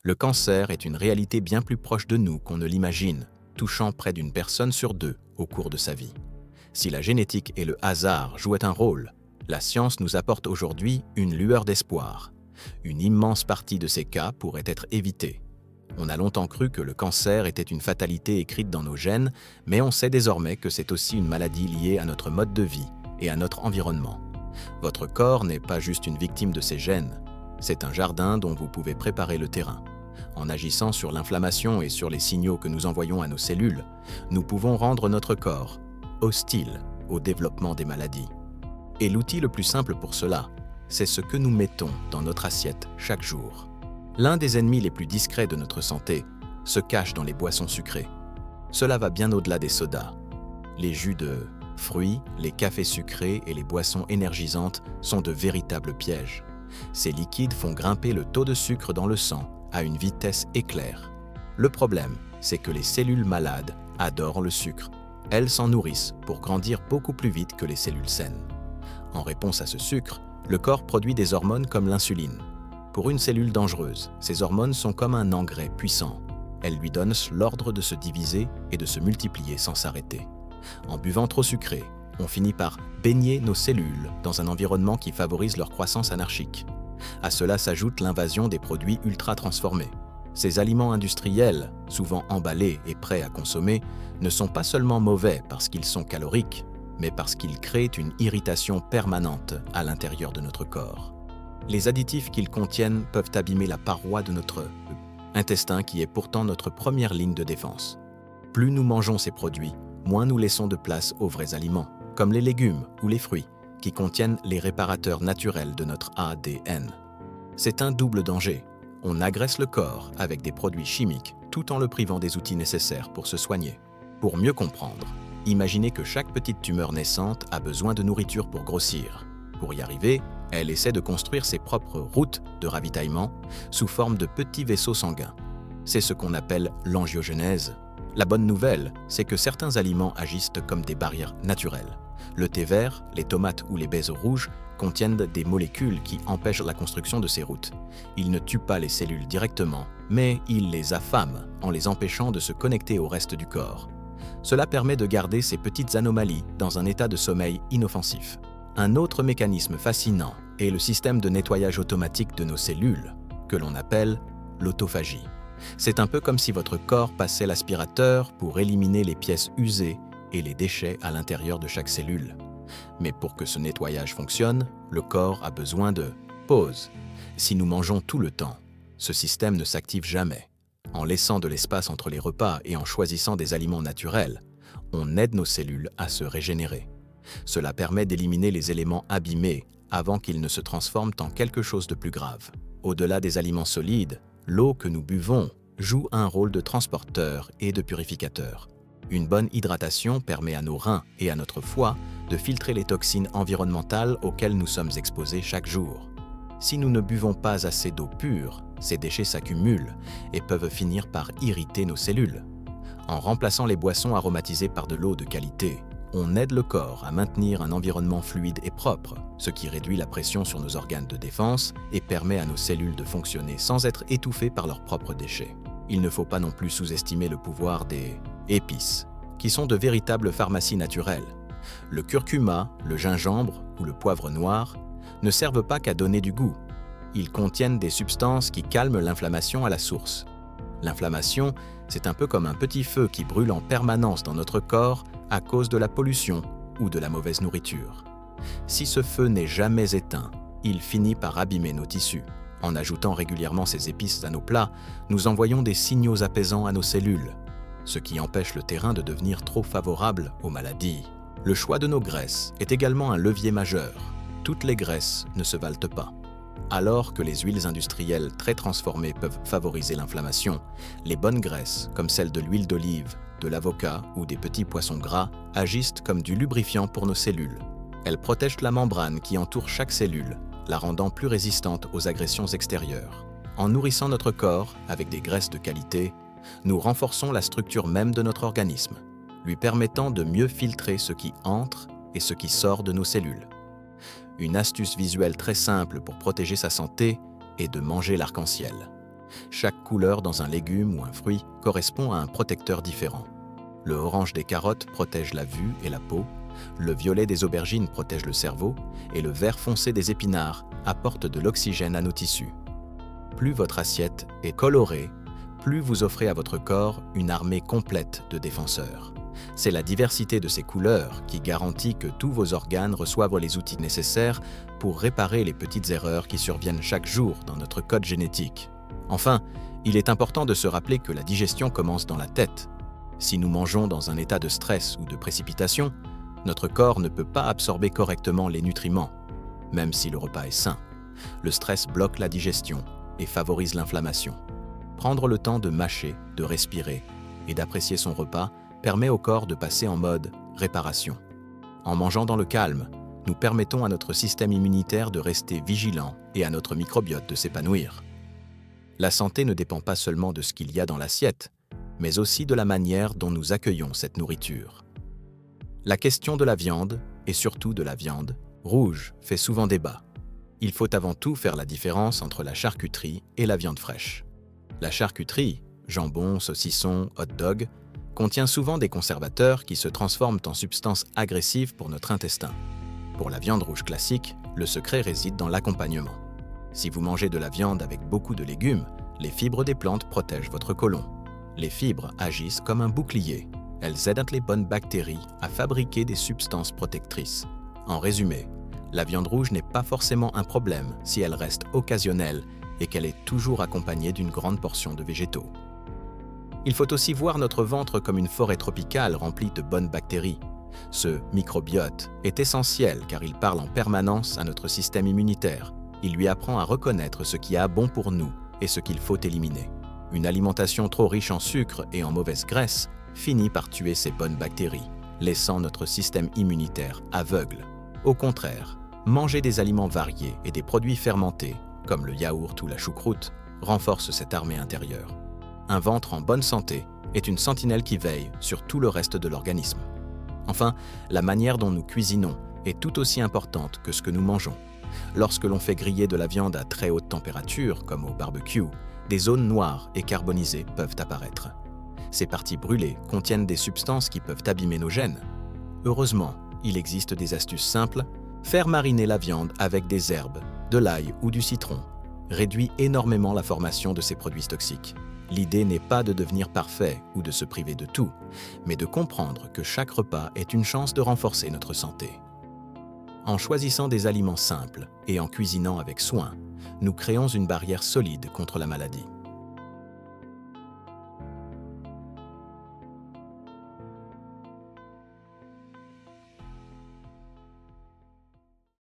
Le cancer est une réalité bien plus proche de nous qu'on ne l'imagine, touchant près d'une personne sur deux au cours de sa vie. Si la génétique et le hasard jouaient un rôle, la science nous apporte aujourd'hui une lueur d'espoir. Une immense partie de ces cas pourrait être évitée. On a longtemps cru que le cancer était une fatalité écrite dans nos gènes, mais on sait désormais que c'est aussi une maladie liée à notre mode de vie et à notre environnement. Votre corps n'est pas juste une victime de ses gènes, c'est un jardin dont vous pouvez préparer le terrain. En agissant sur l'inflammation et sur les signaux que nous envoyons à nos cellules, nous pouvons rendre notre corps hostile au développement des maladies. Et l'outil le plus simple pour cela, c'est ce que nous mettons dans notre assiette chaque jour. L'un des ennemis les plus discrets de notre santé se cache dans les boissons sucrées. Cela va bien au-delà des sodas. Les jus de fruits, les cafés sucrés et les boissons énergisantes sont de véritables pièges. Ces liquides font grimper le taux de sucre dans le sang à une vitesse éclair. Le problème, c'est que les cellules malades adorent le sucre. Elles s'en nourrissent pour grandir beaucoup plus vite que les cellules saines. En réponse à ce sucre, le corps produit des hormones comme l'insuline. Pour une cellule dangereuse, ces hormones sont comme un engrais puissant. Elles lui donnent l'ordre de se diviser et de se multiplier sans s'arrêter. En buvant trop sucré, on finit par baigner nos cellules dans un environnement qui favorise leur croissance anarchique. À cela s'ajoute l'invasion des produits ultra transformés. Ces aliments industriels, souvent emballés et prêts à consommer, ne sont pas seulement mauvais parce qu'ils sont caloriques, mais parce qu'ils créent une irritation permanente à l'intérieur de notre corps. Les additifs qu'ils contiennent peuvent abîmer la paroi de notre intestin qui est pourtant notre première ligne de défense. Plus nous mangeons ces produits, moins nous laissons de place aux vrais aliments, comme les légumes ou les fruits, qui contiennent les réparateurs naturels de notre ADN. C'est un double danger. On agresse le corps avec des produits chimiques tout en le privant des outils nécessaires pour se soigner. Pour mieux comprendre, imaginez que chaque petite tumeur naissante a besoin de nourriture pour grossir. Pour y arriver, elle essaie de construire ses propres routes de ravitaillement sous forme de petits vaisseaux sanguins. C'est ce qu'on appelle l'angiogenèse. La bonne nouvelle, c'est que certains aliments agissent comme des barrières naturelles. Le thé vert, les tomates ou les baies rouges contiennent des molécules qui empêchent la construction de ces routes. Ils ne tuent pas les cellules directement, mais ils les affament en les empêchant de se connecter au reste du corps. Cela permet de garder ces petites anomalies dans un état de sommeil inoffensif. Un autre mécanisme fascinant est le système de nettoyage automatique de nos cellules, que l'on appelle l'autophagie. C'est un peu comme si votre corps passait l'aspirateur pour éliminer les pièces usées et les déchets à l'intérieur de chaque cellule. Mais pour que ce nettoyage fonctionne, le corps a besoin de pause. Si nous mangeons tout le temps, ce système ne s'active jamais. En laissant de l'espace entre les repas et en choisissant des aliments naturels, on aide nos cellules à se régénérer. Cela permet d'éliminer les éléments abîmés avant qu'ils ne se transforment en quelque chose de plus grave. Au-delà des aliments solides, l'eau que nous buvons joue un rôle de transporteur et de purificateur. Une bonne hydratation permet à nos reins et à notre foie de filtrer les toxines environnementales auxquelles nous sommes exposés chaque jour. Si nous ne buvons pas assez d'eau pure, ces déchets s'accumulent et peuvent finir par irriter nos cellules. En remplaçant les boissons aromatisées par de l'eau de qualité, on aide le corps à maintenir un environnement fluide et propre, ce qui réduit la pression sur nos organes de défense et permet à nos cellules de fonctionner sans être étouffées par leurs propres déchets. Il ne faut pas non plus sous-estimer le pouvoir des épices, qui sont de véritables pharmacies naturelles. Le curcuma, le gingembre ou le poivre noir ne servent pas qu'à donner du goût. Ils contiennent des substances qui calment l'inflammation à la source. L'inflammation, c'est un peu comme un petit feu qui brûle en permanence dans notre corps à cause de la pollution ou de la mauvaise nourriture. Si ce feu n'est jamais éteint, il finit par abîmer nos tissus. En ajoutant régulièrement ces épices à nos plats, nous envoyons des signaux apaisants à nos cellules, ce qui empêche le terrain de devenir trop favorable aux maladies. Le choix de nos graisses est également un levier majeur. Toutes les graisses ne se valent pas. Alors que les huiles industrielles très transformées peuvent favoriser l'inflammation, les bonnes graisses, comme celles de l'huile d'olive, de l'avocat ou des petits poissons gras, agissent comme du lubrifiant pour nos cellules. Elles protègent la membrane qui entoure chaque cellule, la rendant plus résistante aux agressions extérieures. En nourrissant notre corps avec des graisses de qualité, nous renforçons la structure même de notre organisme, lui permettant de mieux filtrer ce qui entre et ce qui sort de nos cellules. Une astuce visuelle très simple pour protéger sa santé est de manger l'arc-en-ciel. Chaque couleur dans un légume ou un fruit correspond à un protecteur différent. Le orange des carottes protège la vue et la peau, le violet des aubergines protège le cerveau et le vert foncé des épinards apporte de l'oxygène à nos tissus. Plus votre assiette est colorée, plus vous offrez à votre corps une armée complète de défenseurs. C'est la diversité de ces couleurs qui garantit que tous vos organes reçoivent les outils nécessaires pour réparer les petites erreurs qui surviennent chaque jour dans notre code génétique. Enfin, il est important de se rappeler que la digestion commence dans la tête. Si nous mangeons dans un état de stress ou de précipitation, notre corps ne peut pas absorber correctement les nutriments, même si le repas est sain. Le stress bloque la digestion et favorise l'inflammation. Prendre le temps de mâcher, de respirer et d'apprécier son repas permet au corps de passer en mode réparation. En mangeant dans le calme, nous permettons à notre système immunitaire de rester vigilant et à notre microbiote de s'épanouir. La santé ne dépend pas seulement de ce qu'il y a dans l'assiette, mais aussi de la manière dont nous accueillons cette nourriture. La question de la viande, et surtout de la viande rouge, fait souvent débat. Il faut avant tout faire la différence entre la charcuterie et la viande fraîche. La charcuterie, jambon, saucisson, hot-dog, contient souvent des conservateurs qui se transforment en substances agressives pour notre intestin. Pour la viande rouge classique, le secret réside dans l'accompagnement. Si vous mangez de la viande avec beaucoup de légumes, les fibres des plantes protègent votre côlon. Les fibres agissent comme un bouclier. Elles aident les bonnes bactéries à fabriquer des substances protectrices. En résumé, la viande rouge n'est pas forcément un problème si elle reste occasionnelle et qu'elle est toujours accompagnée d'une grande portion de végétaux. Il faut aussi voir notre ventre comme une forêt tropicale remplie de bonnes bactéries. Ce microbiote est essentiel car il parle en permanence à notre système immunitaire. Il lui apprend à reconnaître ce qui est bon pour nous et ce qu'il faut éliminer. Une alimentation trop riche en sucre et en mauvaise graisse finit par tuer ces bonnes bactéries, laissant notre système immunitaire aveugle. Au contraire, manger des aliments variés et des produits fermentés, comme le yaourt ou la choucroute, renforce cette armée intérieure. Un ventre en bonne santé est une sentinelle qui veille sur tout le reste de l'organisme. Enfin, la manière dont nous cuisinons est tout aussi importante que ce que nous mangeons. Lorsque l'on fait griller de la viande à très haute température, comme au barbecue, des zones noires et carbonisées peuvent apparaître. Ces parties brûlées contiennent des substances qui peuvent abîmer nos gènes. Heureusement, il existe des astuces simples. Faire mariner la viande avec des herbes, de l'ail ou du citron réduit énormément la formation de ces produits toxiques. L'idée n'est pas de devenir parfait ou de se priver de tout, mais de comprendre que chaque repas est une chance de renforcer notre santé. En choisissant des aliments simples et en cuisinant avec soin, nous créons une barrière solide contre la maladie.